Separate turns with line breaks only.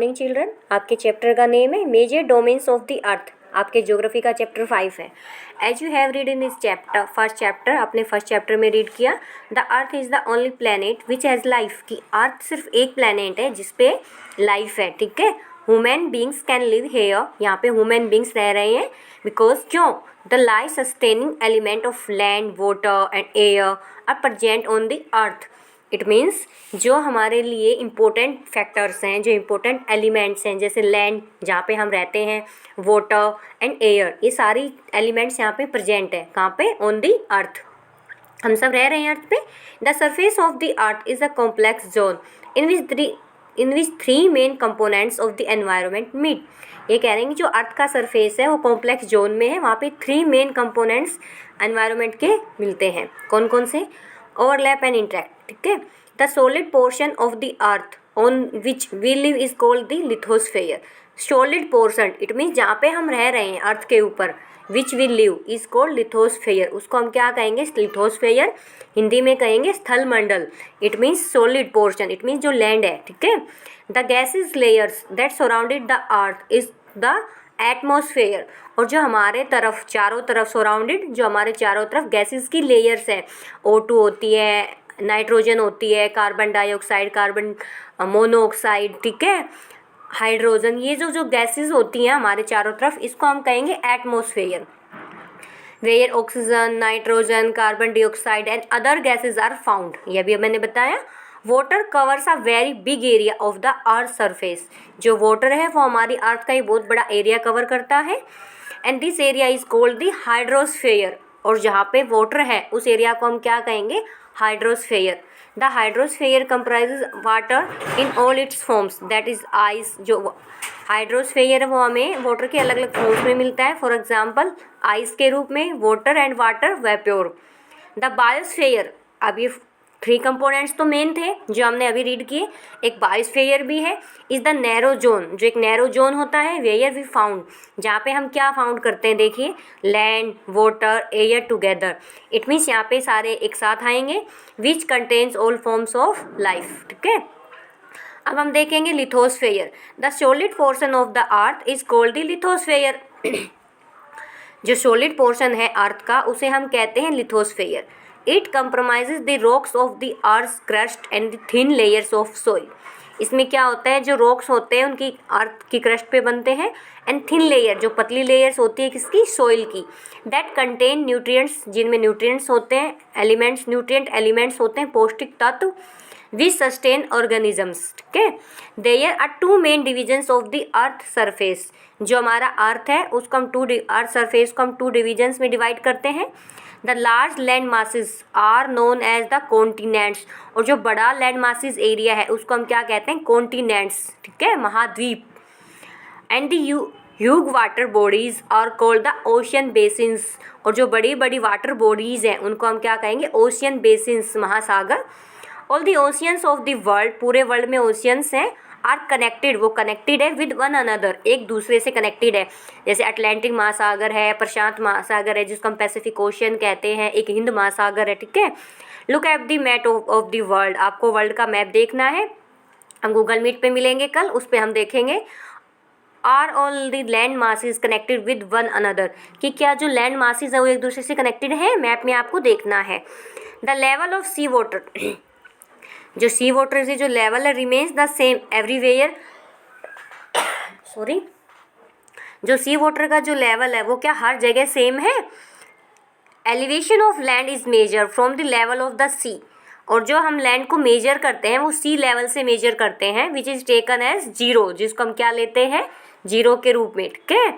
Morning children. आपके chapter का name है major domains of the earth. आपके ज्योग्राफी का चैप्टर 5 है। As you have read in this chapter, first chapter आपने फर्स्ट चैप्टर में रीड किया, the earth is the only planet which has life, कि अर्थ सिर्फ एक प्लैनेट है जिसपे लाइफ है। ठीक है, human beings can live here, यहाँ पे ह्यूमन बींग्स रह रहे हैं बिकॉज क्यों, the life sustaining element of land, water and air are present on the earth. It means जो हमारे लिए इम्पोर्टेंट फैक्टर्स हैं, जो इम्पोर्टेंट एलिमेंट्स हैं, जैसे लैंड जहाँ पे हम रहते हैं, वाटर एंड एयर, ये सारी एलिमेंट्स यहाँ पे प्रेजेंट है। कहाँ पे? On the earth. हम सब रह रहे हैं अर्थ पे। The surface of the earth is a complex zone in which three main components of the environment meet. ये कह रहे हैं कि जो अर्थ का सरफेस है वो कॉम्प्लेक्स जोन में है, वहाँ पे 3 मेन कंपोनेंट्स एनवायरनमेंट के मिलते हैं। कौन कौन से? Overlap and interact. ठीक है, the solid portion of the earth on which we live is called the lithosphere. Solid portion it means जहाँ पे हम रह रहे हैं अर्थ के ऊपर, which we live is called lithosphere, उसको हम क्या कहेंगे? लिथोस्फेयर। हिंदी में कहेंगे स्थल मंडल। It means solid portion, it means जो लैंड है। ठीक है, the gases layers that surrounded the earth is the atmosphere. और जो हमारे तरफ चारों तरफ सराउंडेड, जो हमारे चारों तरफ गैसेस की लेयर्स हैं, O2 होती है, नाइट्रोजन होती है, कार्बन डाइऑक्साइड, कार्बन मोनोऑक्साइड, ठीक है, हाइड्रोजन, ये जो गैसेस होती हैं हमारे चारों तरफ, इसको हम कहेंगे atmosphere. Where oxygen, nitrogen, carbon dioxide and other gases are found. ये भी मैंने बताया। Water covers a very big area of the earth surface. जो वाटर है वो हमारी अर्थ का ही बहुत बड़ा एरिया कवर करता है। And this area is called the hydrosphere. और जहाँ पे वाटर है उस एरिया को हम क्या कहेंगे? Hydrosphere. The hydrosphere comprises water in all it's forms, that is ice. जो हाइड्रोस्फेयर है वो हमें वाटर के अलग अलग फॉर्म्स में मिलता है। फॉर एग्जाम्पल आइस के रूप में, water and water vapour. The biosphere, अब ये 3 कंपोनेंट्स तो मेन थे जो हमने अभी रीड किए। एक बायोस्फेयर भी है, इज़ द नैरो जोन, जो एक नैरो जोन होता है, वेयर वी फाउंड, जहाँ पे हम क्या फाउंड करते हैं? देखिए, land, water, air together. It means यहाँ पे सारे एक साथ आएंगे। Which contains all forms of life. ठीक है, अब हम देखेंगे lithosphere. The solid portion of the earth is called the lithosphere. जो सॉलिड पोर्शन है अर्थ का उसे हम कहते हैं lithosphere. It compromises the rocks of the earth's crust and the thin layers of soil। इसमें क्या होता है? जो रॉक्स होते हैं उनकी अर्थ की क्रस्ट पे बनते हैं, एंड थिन लेयर, जो पतली लेयर्स होती है किसकी? सॉइल की। दैट कंटेन न्यूट्रिएंट्स, जिनमें न्यूट्रिएंट्स होते हैं, एलिमेंट्स, न्यूट्रिएंट एलिमेंट्स होते हैं, पौष्टिक तत्व, विच सस्टेन ऑर्गेनिजम्स। ठीक है, there are 2 main divisions of the earth surface. जो हमारा अर्थ है उसको हम अर्थ सरफेस को हम 2 डिविजन्स में डिवाइड करते हैं। The large land masses are known as the continents. और जो बड़ा लैंड मासेस एरिया है उसको हम क्या कहते हैं? कॉन्टिनेंट्स। ठीक है, महाद्वीप। And the huge water bodies are called the ocean basins. और जो बड़ी बड़ी वाटर बॉडीज हैं उनको हम क्या कहेंगे? ओशियन बेसिन्स, महासागर। All the oceans of the world, पूरे वर्ल्ड में ओशियंस हैं, आर कनेक्टेड, वो कनेक्टेड है विद वन अनदर, एक दूसरे से कनेक्टेड है। जैसे अटलांटिक महासागर है, प्रशांत महासागर है जिसको हम पैसिफिक ओशियन कहते हैं, एक हिंद महासागर है। ठीक है, look at the map of the world. आपको वर्ल्ड का मैप देखना है, हम गूगल मीट पे मिलेंगे कल, उस पर हम देखेंगे। Are all the land masses connected with one another, कि क्या जो लैंड मासेस है वो एक दूसरे से कनेक्टेड है, मैप में आपको देखना है। The level of sea water, जो सी वाटर से जो लेवल है remains the same everywhere. Sorry, जो सी वाटर का जो लेवल है वो क्या हर जगह सेम है? Elevation of land is measure from the level of the sea. और जो हम लैंड को मेजर करते हैं वो सी लेवल से मेजर करते हैं, विच इज़ टेकन एज 0, जिसको हम क्या लेते हैं? 0 के रूप में। ठीक है,